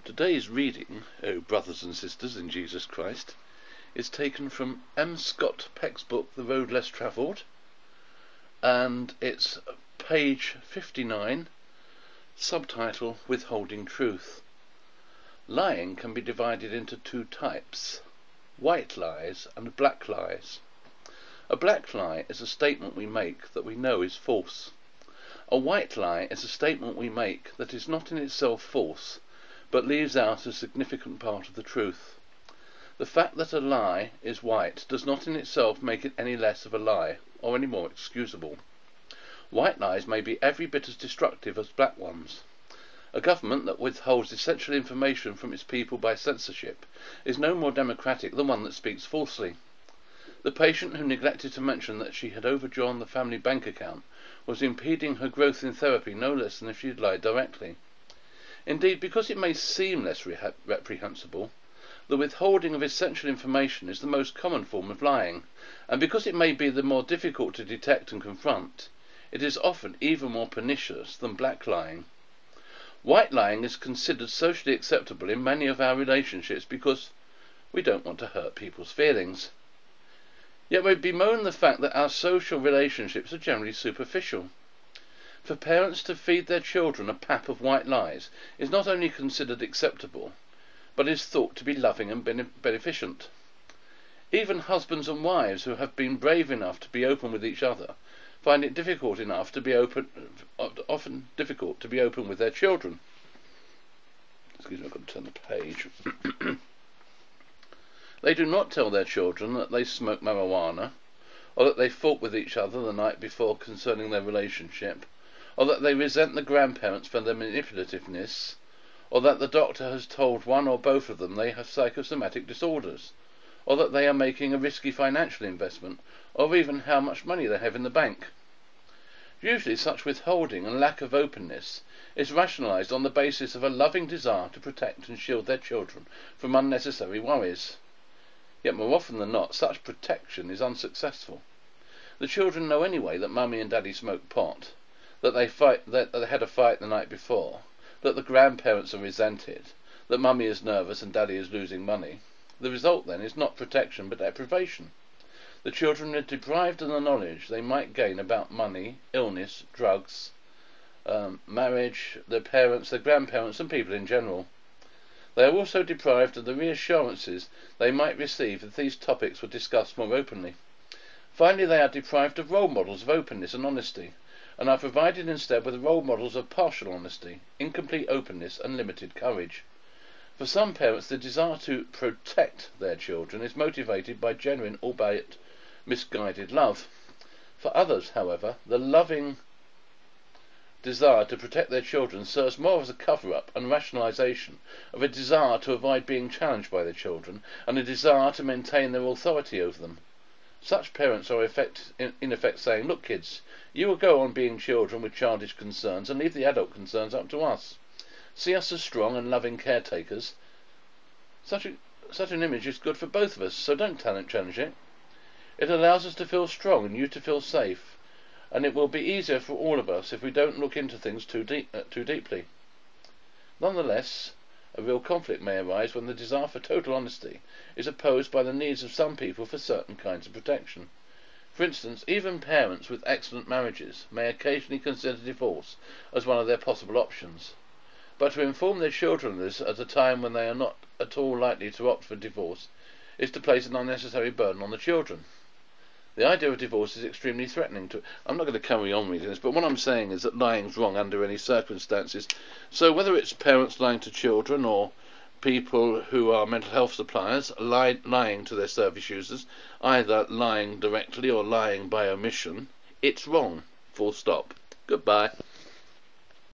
Today's reading, O brothers and sisters in Jesus Christ, is taken from M Scott Peck's book, The Road Less Travelled, and it's page 59, subtitle Withholding Truth. Lying can be divided into two types, white lies and black lies. A black lie is a statement we make that we know is false. A white lie is a statement we make that is not in itself false, but leaves out a significant part of the truth. The fact that a lie is white does not in itself make it any less of a lie, or any more excusable. White lies may be every bit as destructive as black ones. A government that withholds essential information from its people by censorship is no more democratic than one that speaks falsely. The patient who neglected to mention that she had overdrawn the family bank account was impeding her growth in therapy no less than if she had lied directly. Indeed, because it may seem less reprehensible, the withholding of essential information is the most common form of lying, and because it may be the more difficult to detect and confront, it is often even more pernicious than black lying. White lying is considered socially acceptable in many of our relationships because we don't want to hurt people's feelings. Yet we bemoan the fact that our social relationships are generally superficial. For parents to feed their children a pap of white lies is not only considered acceptable, but is thought to be loving and beneficent. Even husbands and wives who have been brave enough to be open with each other find it often difficult to be open with their children. Excuse me, I've got to turn the page. They do not tell their children that they smoke marijuana, or that they fought with each other the night before concerning their relationship, or that they resent the grandparents for their manipulativeness, or that the doctor has told one or both of them they have psychosomatic disorders, or that they are making a risky financial investment, or even how much money they have in the bank. Usually such withholding and lack of openness is rationalized on the basis of a loving desire to protect and shield their children from unnecessary worries. Yet more often than not, such protection is unsuccessful. The children know anyway that Mummy and Daddy smoke pot, that they had a fight the night before, that the grandparents are resented, that Mummy is nervous and Daddy is losing money. The result then is not protection but deprivation. The children are deprived of the knowledge they might gain about money, illness, drugs, marriage, their parents, their grandparents and people in general. They are also deprived of the reassurances they might receive if these topics were discussed more openly. Finally, they are deprived of role models of openness and honesty, and are provided instead with role models of partial honesty, incomplete openness and limited courage. For some parents, the desire to protect their children is motivated by genuine, albeit misguided love. For others, however, the loving desire to protect their children serves more as a cover-up and rationalization of a desire to avoid being challenged by their children and a desire to maintain their authority over them. Such parents are in effect saying, "Look kids, you will go on being children with childish concerns and leave the adult concerns up to us. See us as strong and loving caretakers. Such an image is good for both of us, so don't challenge it. It allows us to feel strong and you to feel safe, and it will be easier for all of us if we don't look into things too deeply." Nonetheless, a real conflict may arise when the desire for total honesty is opposed by the needs of some people for certain kinds of protection. For instance, even parents with excellent marriages may occasionally consider divorce as one of their possible options. But to inform their children of this at a time when they are not at all likely to opt for divorce is to place an unnecessary burden on the children. The idea of divorce is extremely threatening to... I'm not going to carry on reading this, but what I'm saying is that lying's wrong under any circumstances. So whether it's parents lying to children or people who are mental health suppliers lying to their service users, either lying directly or lying by omission, it's wrong. Full stop. Goodbye.